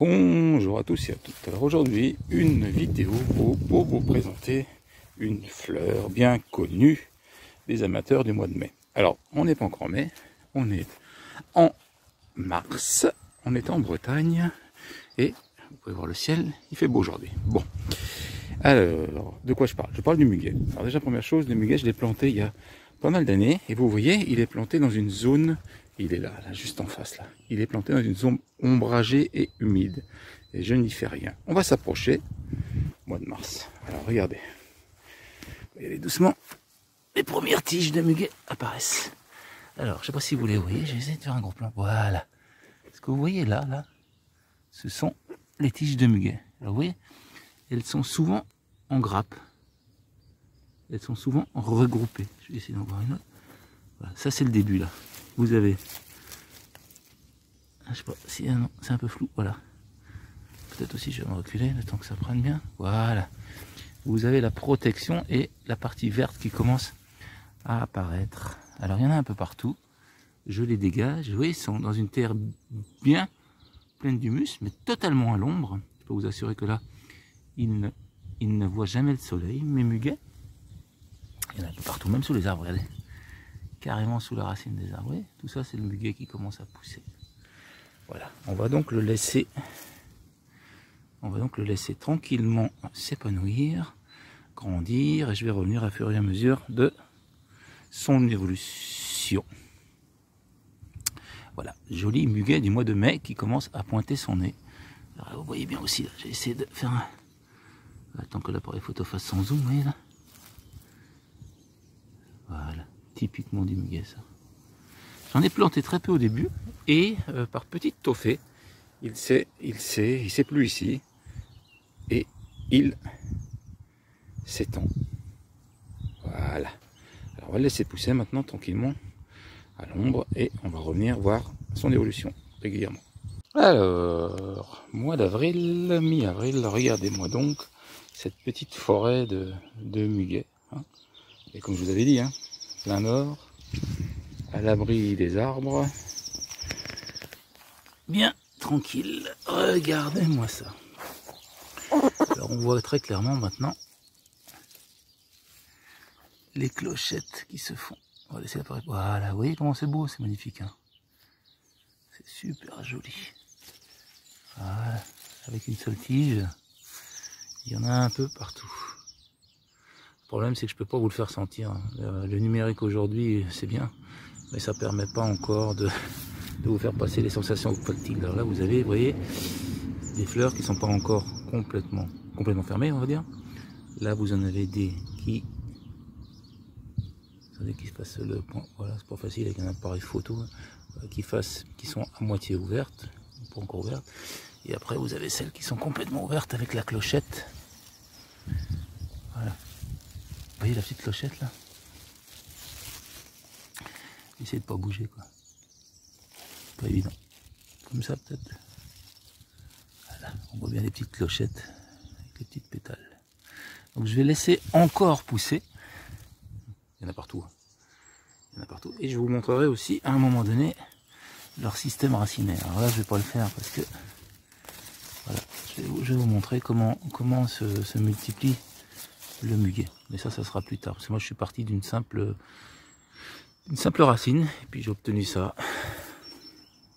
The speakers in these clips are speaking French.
Bonjour à tous et à toutes. Alors aujourd'hui, une vidéo pour vous présenter une fleur bien connue des amateurs du mois de mai. Alors, on n'est pas encore en mai, on est en mars, on est en Bretagne et vous pouvez voir le ciel, il fait beau aujourd'hui. Bon, alors, de quoi je parle? Je parle du muguet. Alors déjà, première chose, le muguet, je l'ai planté il y a pas mal d'années et vous voyez, il est planté dans une zone. Il est là, juste en face, là. Il est planté dans une zone ombragée et humide. Et je n'y fais rien. On va s'approcher. Mois de mars. Alors, regardez. On va y aller doucement. Les premières tiges de muguet apparaissent. Alors, je ne sais pas si vous les voyez. J'ai essayé de faire un gros plan. Voilà. Ce que vous voyez là, ce sont les tiges de muguet. Alors, vous voyez, elles sont souvent en grappe. Elles sont souvent regroupées. Je vais essayer d'en voir une autre. Voilà. Ça, c'est le début, là. Vous avez, je sais pas si c'est un peu flou, voilà. Peut-être aussi je vais me reculer le temps que ça prenne bien. Voilà. Vous avez la protection et la partie verte qui commence à apparaître. Alors il y en a un peu partout. Je les dégage. Vous voyez, ils sont dans une terre bien pleine d'humus, mais totalement à l'ombre. Je peux vous assurer que là, ils ne voient jamais le soleil. Mes muguets, il y en a un peu partout, même sous les arbres, regardez. Carrément sous la racine des arbres. Tout ça, c'est le muguet qui commence à pousser. Voilà. On va donc le laisser tranquillement s'épanouir, grandir, et je vais revenir à fur et à mesure de son évolution. Voilà, joli muguet du mois de mai qui commence à pointer son nez. Alors, vous voyez bien aussi, là, j'ai essayé de faire un... Attends que l'appareil photo fasse son zoom, vous voyez là. Voilà. Typiquement du muguet, ça. J'en ai planté très peu au début et par petites toffées, il s'est plu ici et il s'étend. Voilà. Alors on va le laisser pousser maintenant tranquillement à l'ombre et on va revenir voir son évolution régulièrement. Alors, mois d'avril, mi-avril, regardez-moi donc cette petite forêt de muguet. Hein. Et comme je vous avais dit, hein, plein nord, à l'abri des arbres, bien tranquille. Regardez-moi ça. Alors on voit très clairement maintenant les clochettes qui se font. On va laisser l'appareil. Voilà, vous voyez comment c'est beau, c'est magnifique. Hein, c'est super joli. Voilà, avec une seule tige, il y en a un peu partout. Le problème, c'est que je peux pas vous le faire sentir. Le numérique aujourd'hui, c'est bien, mais ça permet pas encore de vous faire passer les sensations tactiles. Alors là, vous avez, vous voyez, des fleurs qui sont pas encore complètement fermées, on va dire. Là, vous en avez des qui... Attendez qu'il se passe le point. Voilà, c'est pas facile avec un appareil photo. Qui sont à moitié ouvertes, pas encore ouvertes. Et après, vous avez celles qui sont complètement ouvertes avec la clochette. Voilà. Vous voyez la petite clochette là? Essayez de pas bouger quoi. Pas évident. Comme ça peut-être. Voilà. On voit bien les petites clochettes avec les petites pétales. Donc je vais laisser encore pousser. Il y en a partout. Il y en a partout. Et je vous montrerai aussi à un moment donné leur système racinaire. Alors là je vais pas le faire parce que voilà, je vais vous montrer comment se multiplie le muguet. Mais ça sera plus tard. Parce que moi je suis parti d'une simple racine. Et puis j'ai obtenu ça.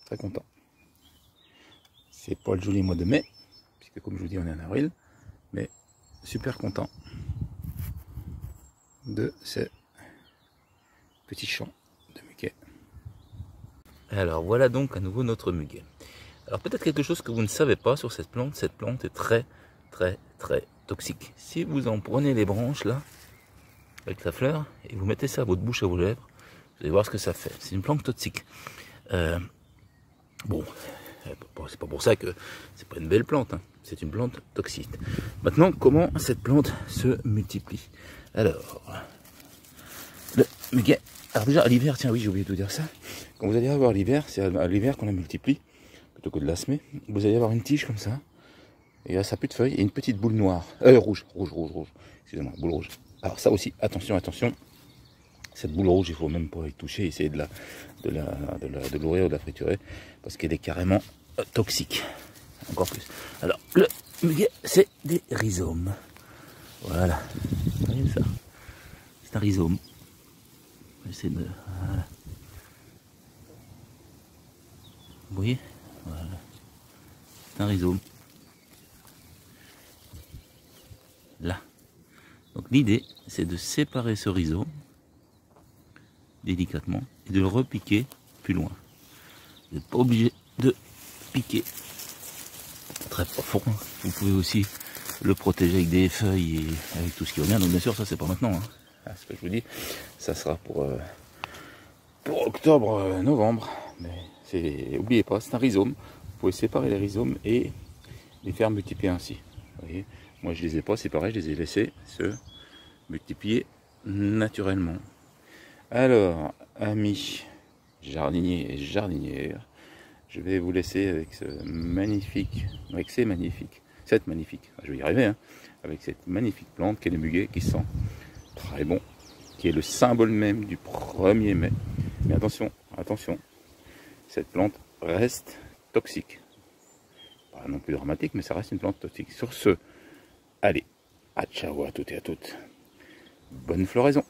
Très content. C'est pas le joli mois de mai. Puisque comme je vous dis on est en avril. Mais super content de ces petits champs de muguet. Alors voilà donc à nouveau notre muguet. Alors peut-être quelque chose que vous ne savez pas sur cette plante est très très très toxique. Si vous en prenez les branches là, avec la fleur, et vous mettez ça à votre bouche, à vos lèvres, vous allez voir ce que ça fait. C'est une plante toxique. Bon, c'est pas pour ça que c'est pas une belle plante, hein. C'est une plante toxique. Maintenant, comment cette plante se multiplie? Alors, le muguet. Alors déjà à l'hiver, tiens oui j'ai oublié de vous dire ça. Quand vous allez avoir l'hiver, c'est à l'hiver qu'on la multiplie, plutôt que de la semer. Vous allez avoir une tige comme ça, et là ça pue de feuilles, et une petite boule noire, rouge, excusez-moi, boule rouge. Alors ça aussi, attention, cette boule rouge, il faut même pas y toucher, essayer de l'ouvrir ou de la friturer, parce qu'elle est carrément toxique. encore plus. Alors, le muguet, c'est des rhizomes. Voilà. Vous voyez ça? C'est un rhizome. J'essaie de... Voilà. Vous voyez? Voilà. C'est un rhizome. Là. Donc l'idée, c'est de séparer ce rhizome délicatement et de le repiquer plus loin. Vous n'êtes pas obligé de piquer très profond. Vous pouvez aussi le protéger avec des feuilles et avec tout ce qui va bien. Donc bien sûr, ça c'est pas maintenant. Hein. Ce que je vous dis, ça sera pour octobre, novembre. Mais oubliez pas, c'est un rhizome. Vous pouvez séparer les rhizomes et les faire multiplier ainsi. Vous voyez, moi je les ai pas séparés, je les ai laissés se multiplier naturellement. Alors, amis jardiniers et jardinières, je vais vous laisser avec cette magnifique, je vais y arriver, hein, avec cette magnifique plante qui est le muguet, qui sent très bon, qui est le symbole même du 1er mai. Mais attention, attention, cette plante reste toxique. Pas non plus dramatique, mais ça reste une plante toxique. Sur ce, allez, à ciao à toutes et à toutes. Bonne floraison.